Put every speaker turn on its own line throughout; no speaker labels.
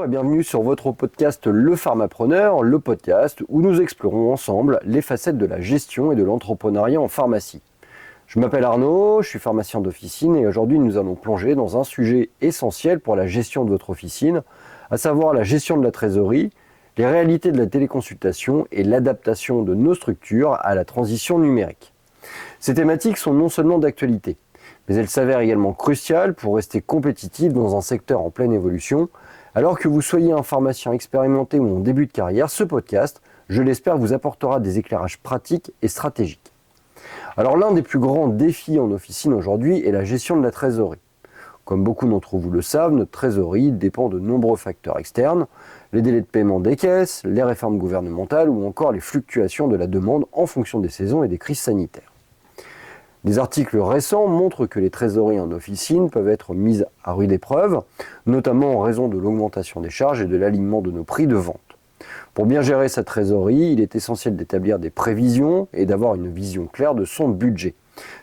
et bienvenue sur votre podcast Le Pharmapreneur, le podcast où nous explorons ensemble les facettes de la gestion et de l'entrepreneuriat en pharmacie. Je m'appelle Arnaud, je suis pharmacien d'officine et aujourd'hui nous allons plonger dans un sujet essentiel pour la gestion de votre officine, à savoir la gestion de la trésorerie, les réalités de la téléconsultation et l'adaptation de nos structures à la transition numérique. Ces thématiques sont non seulement d'actualité, mais elles s'avèrent également cruciales pour rester compétitifs dans un secteur en pleine évolution. Alors que vous soyez un pharmacien expérimenté ou en début de carrière, ce podcast, je l'espère, vous apportera des éclairages pratiques et stratégiques. Alors l'un des plus grands défis en officine aujourd'hui est la gestion de la trésorerie. Comme beaucoup d'entre vous le savent, notre trésorerie dépend de nombreux facteurs externes, les délais de paiement des caisses, les réformes gouvernementales ou encore les fluctuations de la demande en fonction des saisons et des crises sanitaires. Des articles récents montrent que les trésoreries en officine peuvent être mises à rude épreuve, notamment en raison de l'augmentation des charges et de l'alignement de nos prix de vente. Pour bien gérer sa trésorerie, il est essentiel d'établir des prévisions et d'avoir une vision claire de son budget.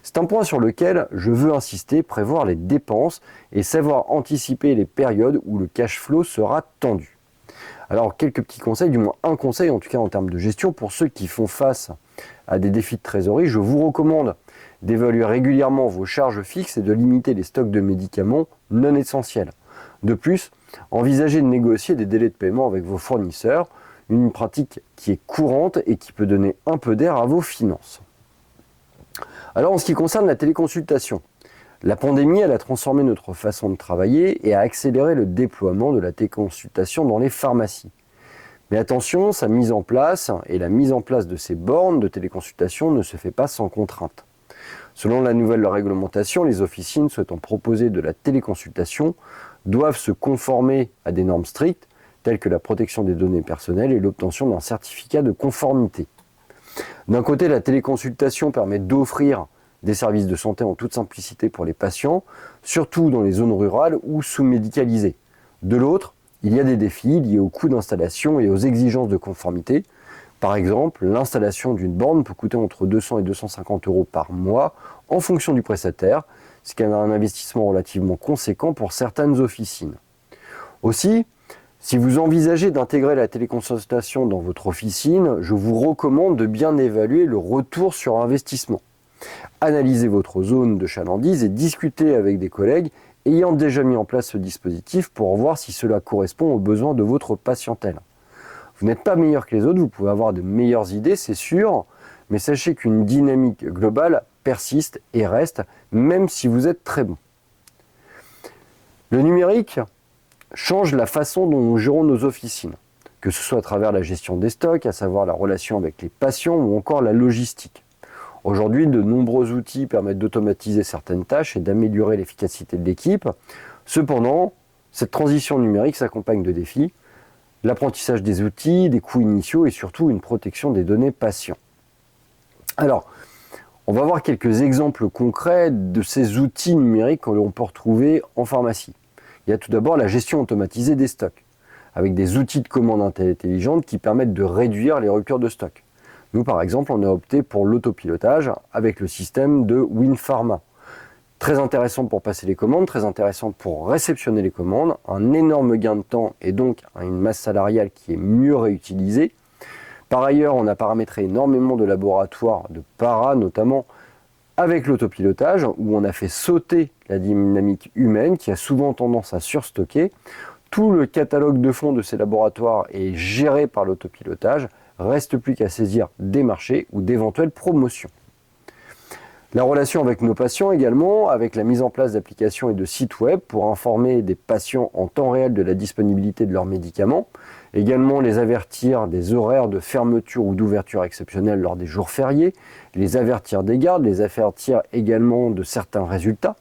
C'est un point sur lequel je veux insister, prévoir les dépenses et savoir anticiper les périodes où le cash flow sera tendu. Alors quelques petits conseils, du moins un conseil en tout cas en termes de gestion pour ceux qui font face à des défis de trésorerie, je vous recommande d'évaluer régulièrement vos charges fixes et de limiter les stocks de médicaments non essentiels. De plus, envisagez de négocier des délais de paiement avec vos fournisseurs, une pratique qui est courante et qui peut donner un peu d'air à vos finances. Alors en ce qui concerne la téléconsultation, la pandémie elle a transformé notre façon de travailler et a accéléré le déploiement de la téléconsultation dans les pharmacies. Mais attention, sa mise en place et la mise en place de ces bornes de téléconsultation ne se fait pas sans contrainte. Selon la nouvelle réglementation, les officines souhaitant proposer de la téléconsultation doivent se conformer à des normes strictes telles que la protection des données personnelles et l'obtention d'un certificat de conformité. D'un côté, la téléconsultation permet d'offrir des services de santé en toute simplicité pour les patients, surtout dans les zones rurales ou sous-médicalisées. De l'autre, il y a des défis liés au coût d'installation et aux exigences de conformité. Par exemple, l'installation d'une borne peut coûter entre 200 et 250 € par mois en fonction du prestataire, ce qui est un investissement relativement conséquent pour certaines officines. Aussi, si vous envisagez d'intégrer la téléconsultation dans votre officine, je vous recommande de bien évaluer le retour sur investissement. Analysez votre zone de chalandise et discutez avec des collègues ayant déjà mis en place ce dispositif pour voir si cela correspond aux besoins de votre patientèle. Vous n'êtes pas meilleur que les autres, vous pouvez avoir de meilleures idées, c'est sûr, mais sachez qu'une dynamique globale persiste et reste, même si vous êtes très bon. Le numérique change la façon dont nous gérons nos officines, que ce soit à travers la gestion des stocks, à savoir la relation avec les patients ou encore la logistique. Aujourd'hui, de nombreux outils permettent d'automatiser certaines tâches et d'améliorer l'efficacité de l'équipe. Cependant, cette transition numérique s'accompagne de défis, l'apprentissage des outils, des coûts initiaux et surtout une protection des données patients. Alors, on va voir quelques exemples concrets de ces outils numériques que l'on peut retrouver en pharmacie. Il y a tout d'abord la gestion automatisée des stocks, avec des outils de commande intelligente qui permettent de réduire les ruptures de stock. Nous, par exemple, on a opté pour l'autopilotage avec le système de WinPharma. Très intéressant pour passer les commandes, très intéressant pour réceptionner les commandes, un énorme gain de temps et donc une masse salariale qui est mieux réutilisée. Par ailleurs, on a paramétré énormément de laboratoires de para, notamment avec l'autopilotage, où on a fait sauter la dynamique humaine qui a souvent tendance à surstocker. Tout le catalogue de fonds de ces laboratoires est géré par l'autopilotage, reste plus qu'à saisir des marchés ou d'éventuelles promotions. La relation avec nos patients également, avec la mise en place d'applications et de sites web pour informer des patients en temps réel de la disponibilité de leurs médicaments, également les avertir des horaires de fermeture ou d'ouverture exceptionnels lors des jours fériés, les avertir des gardes, les avertir également de certains résultats.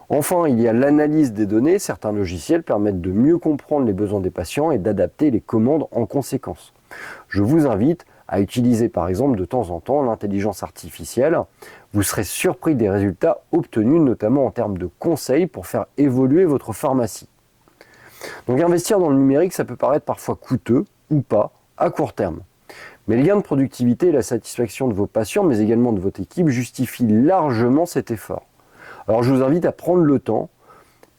Enfin, il y a l'analyse des données, certains logiciels permettent de mieux comprendre les besoins des patients et d'adapter les commandes en conséquence. Je vous invite à utiliser par exemple de temps en temps l'intelligence artificielle. Vous serez surpris des résultats obtenus, notamment en termes de conseils pour faire évoluer votre pharmacie. Donc investir dans le numérique, ça peut paraître parfois coûteux ou pas à court terme. Mais les gains de productivité et la satisfaction de vos patients, mais également de votre équipe, justifient largement cet effort. Alors je vous invite à prendre le temps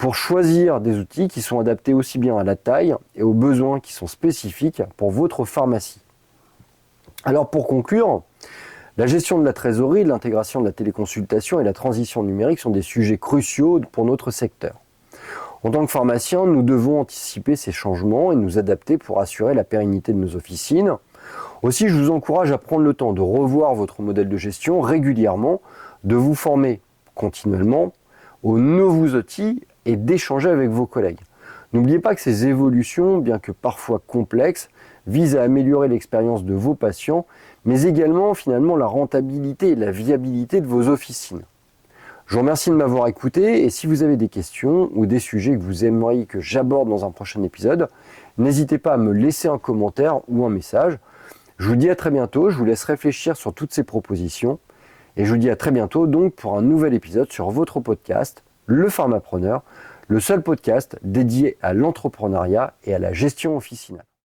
pour choisir des outils qui sont adaptés aussi bien à la taille et aux besoins qui sont spécifiques pour votre pharmacie. Alors pour conclure, la gestion de la trésorerie, l'intégration de la téléconsultation et la transition numérique sont des sujets cruciaux pour notre secteur. En tant que pharmacien, nous devons anticiper ces changements et nous adapter pour assurer la pérennité de nos officines. Aussi, je vous encourage à prendre le temps de revoir votre modèle de gestion régulièrement, de vous former continuellement aux nouveaux outils et d'échanger avec vos collègues. N'oubliez pas que ces évolutions, bien que parfois complexes, visent à améliorer l'expérience de vos patients, mais également finalement la rentabilité et la viabilité de vos officines. Je vous remercie de m'avoir écouté et si vous avez des questions ou des sujets que vous aimeriez que j'aborde dans un prochain épisode, n'hésitez pas à me laisser un commentaire ou un message. Je vous dis à très bientôt, je vous laisse réfléchir sur toutes ces propositions et je vous dis à très bientôt donc pour un nouvel épisode sur votre podcast, Le Pharmapreneur, le seul podcast dédié à l'entrepreneuriat et à la gestion officinale.